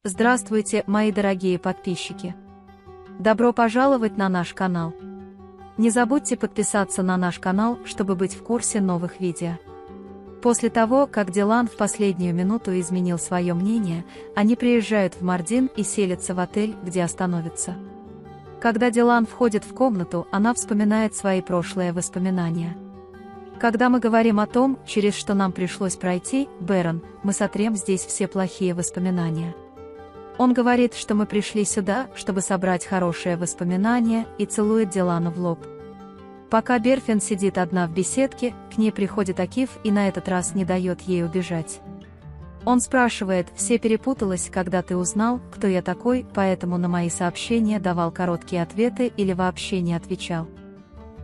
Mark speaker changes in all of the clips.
Speaker 1: Здравствуйте, мои дорогие подписчики! Добро пожаловать на наш канал! Не забудьте подписаться на наш канал, чтобы быть в курсе новых видео. После того, как Дилан в последнюю минуту изменил свое мнение, они приезжают в Мардин и селятся в отель, где остановятся. Когда Дилан входит в комнату, она вспоминает свои прошлые воспоминания. Когда мы говорим о том, через что нам пришлось пройти, Бэрон, мы сотрем здесь все плохие воспоминания. Он говорит, что мы пришли сюда, чтобы собрать хорошие воспоминания, и целует Дилана в лоб. Пока Берфин сидит одна в беседке, к ней приходит Акиф и на этот раз не дает ей убежать. Он спрашивает: «Все перепуталось, когда ты узнал, кто я такой, поэтому на мои сообщения давал короткие ответы или вообще не отвечал?»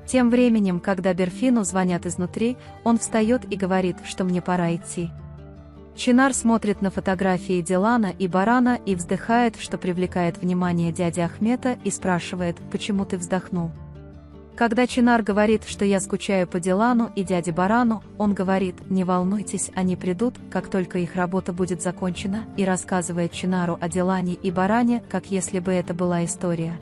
Speaker 1: Тем временем, когда Берфину звонят изнутри, он встает и говорит, что мне пора идти. Чинар смотрит на фотографии Дилана и Барана и вздыхает, что привлекает внимание дяди Ахмета, и спрашивает: «Почему ты вздохнул?» Когда Чинар говорит, что я скучаю по Дилану и дяде Барану, он говорит: «Не волнуйтесь, они придут, как только их работа будет закончена», и рассказывает Чинару о Дилане и Баране, как если бы это была история.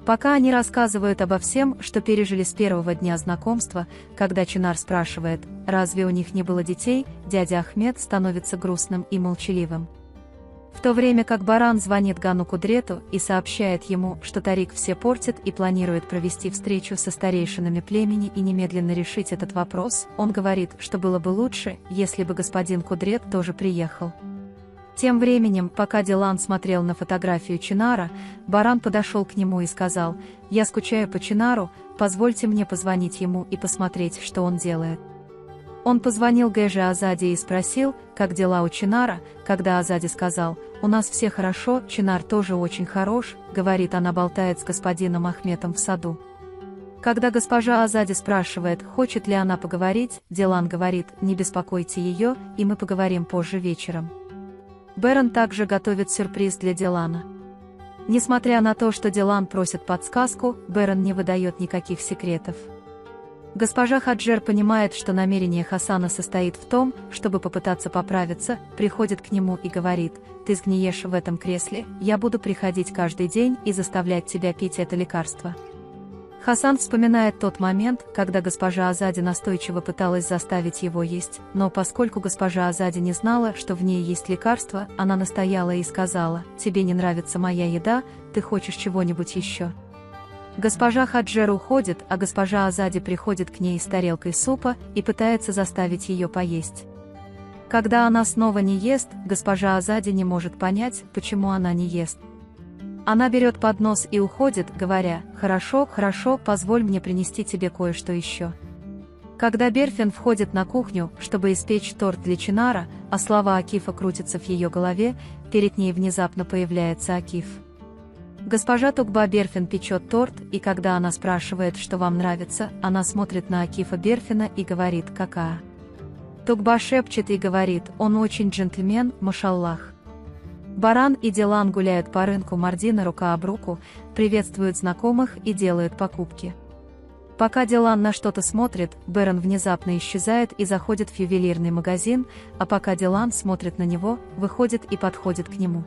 Speaker 1: Пока они рассказывают обо всем, что пережили с первого дня знакомства, когда Чинар спрашивает, разве у них не было детей, дядя Ахмет становится грустным и молчаливым. В то время как Баран звонит Гану Кудрету и сообщает ему, что Тарик все портит и планирует провести встречу со старейшинами племени и немедленно решить этот вопрос, он говорит, что было бы лучше, если бы господин Кудрет тоже приехал. Тем временем, пока Дилан смотрел на фотографию Чинара, Баран подошел к нему и сказал: «Я скучаю по Чинару, позвольте мне позвонить ему и посмотреть, что он делает». Он позвонил Гэже Азаде и спросил, как дела у Чинара. Когда Азаде сказал: «У нас все хорошо, Чинар тоже очень хорош», говорит, она болтает с господином Ахметом в саду. Когда госпожа Азаде спрашивает, хочет ли она поговорить, Дилан говорит: «Не беспокойте ее, и мы поговорим позже вечером». Бэрон также готовит сюрприз для Дилана. Несмотря на то, что Дилан просит подсказку, Бэрон не выдает никаких секретов. Госпожа Хаджер понимает, что намерение Хасана состоит в том, чтобы попытаться поправиться, приходит к нему и говорит: «Ты сгниешь в этом кресле, я буду приходить каждый день и заставлять тебя пить это лекарство». Хасан вспоминает тот момент, когда госпожа Азаде настойчиво пыталась заставить его есть, но поскольку госпожа Азаде не знала, что в ней есть лекарство, она настояла и сказала: «Тебе не нравится моя еда, ты хочешь чего-нибудь еще». Госпожа Хаджер уходит, а госпожа Азаде приходит к ней с тарелкой супа и пытается заставить ее поесть. Когда она снова не ест, госпожа Азаде не может понять, почему она не ест. Она берет поднос и уходит, говоря: «Хорошо, хорошо, позволь мне принести тебе кое-что еще». Когда Берфин входит на кухню, чтобы испечь торт для Чинара, а слова Акифа крутятся в ее голове, перед ней внезапно появляется Акиф. Госпожа Тугба Берфин печет торт, и когда она спрашивает, что вам нравится, она смотрит на Акифа Берфина и говорит: «Какая?». Тугба шепчет и говорит: «Он очень джентльмен, машаллах». Баран и Дилан гуляют по рынку Мардина рука об руку, приветствуют знакомых и делают покупки. Пока Дилан на что-то смотрит, Бэрон внезапно исчезает и заходит в ювелирный магазин, а пока Дилан смотрит на него, выходит и подходит к нему.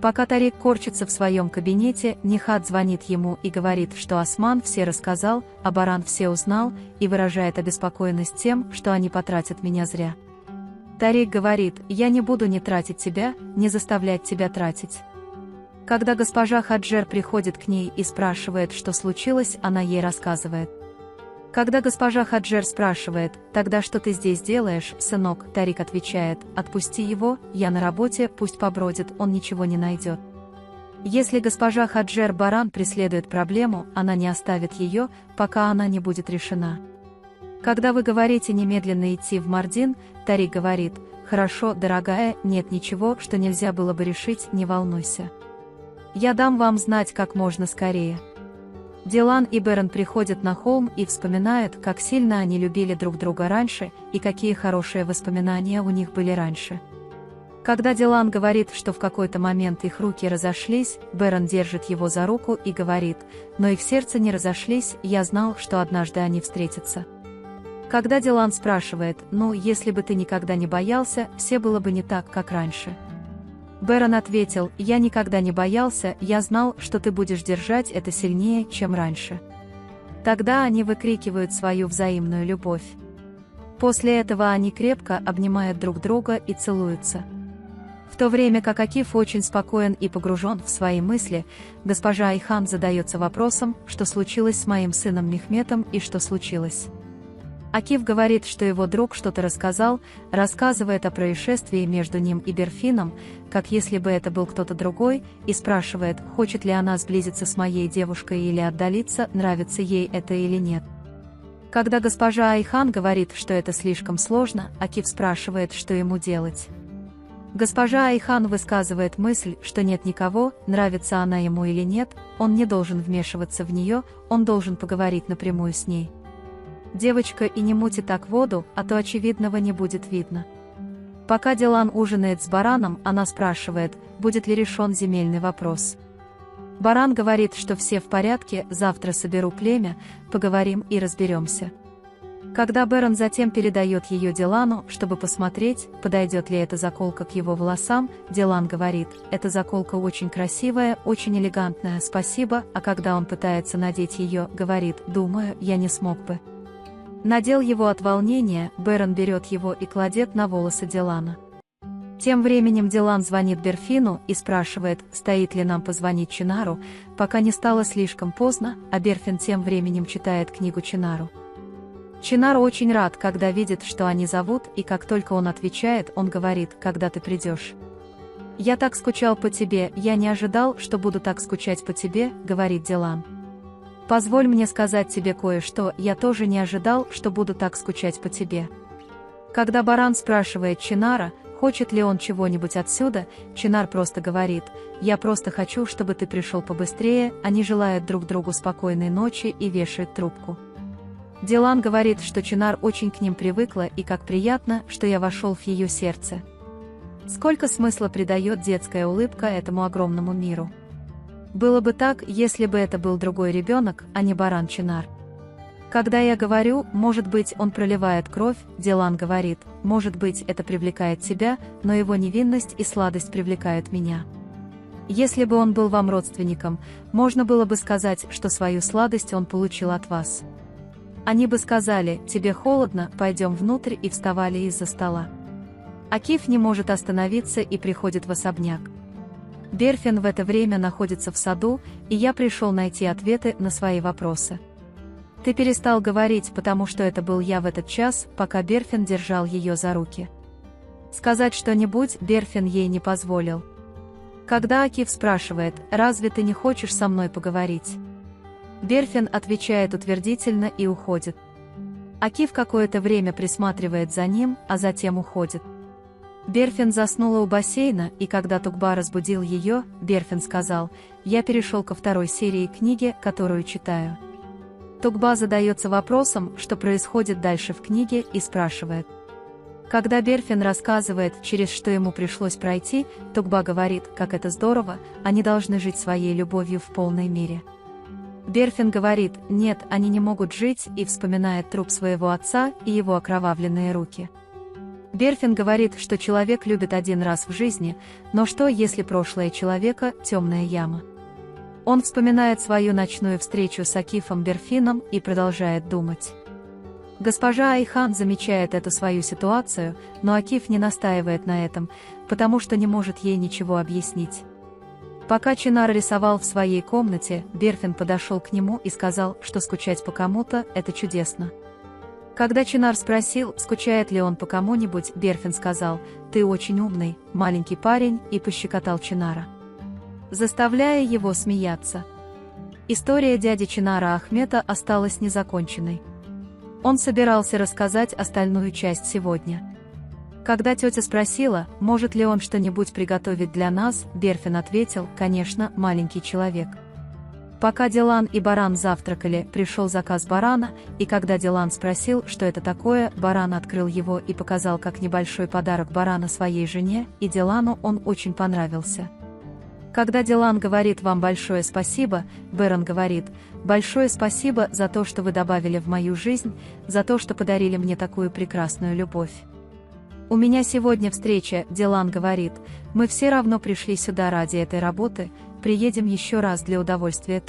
Speaker 1: Пока Тарик корчится в своем кабинете, Нихат звонит ему и говорит, что Осман все рассказал, а Баран все узнал, и выражает обеспокоенность тем, что они потратят меня зря. Тарик говорит: «Я не буду не тратить тебя, не заставлять тебя тратить». Когда госпожа Хаджер приходит к ней и спрашивает, что случилось, она ей рассказывает. Когда госпожа Хаджер спрашивает: «Тогда что ты здесь делаешь, сынок?», Тарик отвечает: «Отпусти его, я на работе, пусть побродит, он ничего не найдет». Если госпожа Хаджер Баран преследует проблему, она не оставит ее, пока она не будет решена. Когда вы говорите немедленно идти в Мардин, Тарик говорит: «Хорошо, дорогая, нет ничего, что нельзя было бы решить, не волнуйся. Я дам вам знать как можно скорее». Дилан и Бэрон приходят на холм и вспоминают, как сильно они любили друг друга раньше, и какие хорошие воспоминания у них были раньше. Когда Дилан говорит, что в какой-то момент их руки разошлись, Бэрон держит его за руку и говорит: «Но их сердца не разошлись, я знал, что однажды они встретятся». Когда Дилан спрашивает: «Ну, если бы ты никогда не боялся, все было бы не так, как раньше». Бэрон ответил: «Я никогда не боялся, я знал, что ты будешь держать это сильнее, чем раньше». Тогда они выкрикивают свою взаимную любовь. После этого они крепко обнимают друг друга и целуются. В то время как Акиф очень спокоен и погружен в свои мысли, госпожа Айхан задается вопросом, что случилось с моим сыном Мехметом и что случилось. Акиф говорит, что его друг что-то рассказал, рассказывает о происшествии между ним и Берфином, как если бы это был кто-то другой, и спрашивает, хочет ли она сблизиться с моей девушкой или отдалиться, нравится ей это или нет. Когда госпожа Айхан говорит, что это слишком сложно, Акиф спрашивает, что ему делать. Госпожа Айхан высказывает мысль, что нет никого, нравится она ему или нет, он не должен вмешиваться в нее, он должен поговорить напрямую с ней. Девочка, и не мути так воду, а то очевидного не будет видно. Пока Дилан ужинает с Бараном, она спрашивает, будет ли решен земельный вопрос. Баран говорит, что все в порядке, завтра соберу племя, поговорим и разберемся. Когда Бэрон затем передает ее Дилану, чтобы посмотреть, подойдет ли эта заколка к его волосам, Дилан говорит, эта заколка очень красивая, очень элегантная, спасибо, а когда он пытается надеть ее, говорит, думаю, я не смог бы. Надел его от волнения, Бэрон берет его и кладет на волосы Дилана. Тем временем Дилан звонит Берфину и спрашивает, стоит ли нам позвонить Чинару, пока не стало слишком поздно, а Берфин тем временем читает книгу Чинару. Чинар очень рад, когда видит, что они зовут, и как только он отвечает, он говорит, когда ты придешь. «Я так скучал по тебе, я не ожидал, что буду так скучать по тебе», — говорит Дилан. «Позволь мне сказать тебе кое-что, я тоже не ожидал, что буду так скучать по тебе». Когда Баран спрашивает Чинара, хочет ли он чего-нибудь отсюда, Чинар просто говорит, «Я просто хочу, чтобы ты пришел побыстрее», они желают друг другу спокойной ночи и вешают трубку. Дилан говорит, что Чинар очень к ним привыкла и как приятно, что я вошел в ее сердце. Сколько смысла придает детская улыбка этому огромному миру. Было бы так, если бы это был другой ребенок, а не Баран Чинар. Когда я говорю, может быть, он проливает кровь, Дилан говорит, может быть, это привлекает тебя, но его невинность и сладость привлекают меня. Если бы он был вам родственником, можно было бы сказать, что свою сладость он получил от вас. Они бы сказали, тебе холодно, пойдем внутрь, и вставали из-за стола. Акиф не может остановиться и приходит в особняк. Берфин в это время находится в саду, и я пришел найти ответы на свои вопросы. Ты перестал говорить, потому что это был я в этот час, пока Берфин держал ее за руки. Сказать что-нибудь Берфин ей не позволил. Когда Акиф спрашивает, разве ты не хочешь со мной поговорить? Берфин отвечает утвердительно и уходит. Акиф какое-то время присматривает за ним, а затем уходит. Берфин заснула у бассейна, и когда Тугба разбудил ее, Берфин сказал, «Я перешел ко второй серии книги, которую читаю». Тугба задается вопросом, что происходит дальше в книге, и спрашивает. Когда Берфин рассказывает, через что ему пришлось пройти, Тугба говорит, как это здорово, они должны жить своей любовью в полной мере. Берфин говорит, нет, они не могут жить, и вспоминает труп своего отца и его окровавленные руки. Берфин говорит, что человек любит один раз в жизни, но что, если прошлое человека – темная яма? Он вспоминает свою ночную встречу с Акифом Берфином и продолжает думать. Госпожа Айхан замечает эту свою ситуацию, но Акиф не настаивает на этом, потому что не может ей ничего объяснить. Пока Чинар рисовал в своей комнате, Берфин подошел к нему и сказал, что скучать по кому-то – это чудесно. Когда Чинар спросил, скучает ли он по кому-нибудь, Берфин сказал, «Ты очень умный, маленький парень», и пощекотал Чинара, заставляя его смеяться. История дяди Чинара Ахмета осталась незаконченной. Он собирался рассказать остальную часть сегодня. Когда тетя спросила, может ли он что-нибудь приготовить для нас, Берфин ответил, конечно, маленький человек. Пока Дилан и Баран завтракали, пришел заказ Барана, и когда Дилан спросил, что это такое, Баран открыл его и показал как небольшой подарок Барана своей жене, и Дилану он очень понравился. Когда Дилан говорит вам большое спасибо, Бэрон говорит, большое спасибо за то, что вы добавили в мою жизнь, за то, что подарили мне такую прекрасную любовь. У меня сегодня встреча, Дилан говорит, мы все равно пришли сюда ради этой работы, приедем еще раз для удовольствия.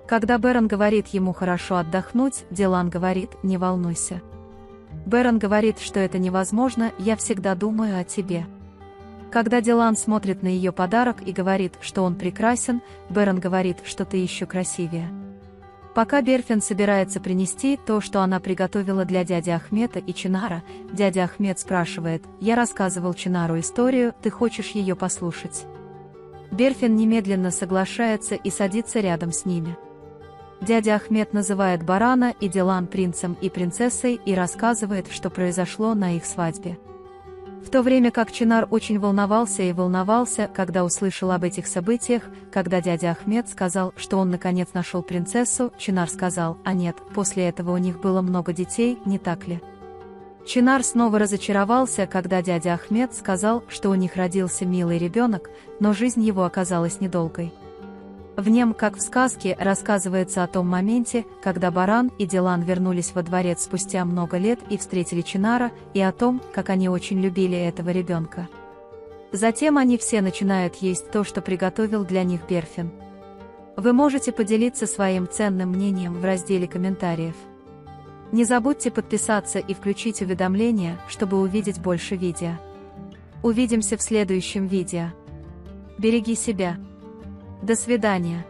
Speaker 1: Когда Бэрон говорит ему хорошо отдохнуть, Дилан говорит, не волнуйся. Бэрон говорит, что это невозможно, я всегда думаю о тебе. Когда Дилан смотрит на ее подарок и говорит, что он прекрасен, Бэрон говорит, что ты еще красивее. Пока Берфин собирается принести то, что она приготовила для дяди Ахмета и Чинара, дядя Ахмет спрашивает, я рассказывал Чинару историю, ты хочешь ее послушать? Берфин немедленно соглашается и садится рядом с ними. Дядя Ахмет называет Барана и Дилан принцем и принцессой и рассказывает, что произошло на их свадьбе. В то время как Чинар очень волновался, когда услышал об этих событиях, когда дядя Ахмет сказал, что он наконец нашел принцессу, Чинар сказал, а нет, после этого у них было много детей, не так ли? Чинар снова разочаровался, когда дядя Ахмет сказал, что у них родился милый ребенок, но жизнь его оказалась недолгой. В нем, как в сказке, рассказывается о том моменте, когда Баран и Дилан вернулись во дворец спустя много лет и встретили Чинара, и о том, как они очень любили этого ребенка. Затем они все начинают есть то, что приготовил для них Берфин. Вы можете поделиться своим ценным мнением в разделе комментариев. Не забудьте подписаться и включить уведомления, чтобы увидеть больше видео. Увидимся в следующем видео. Береги себя. До свидания.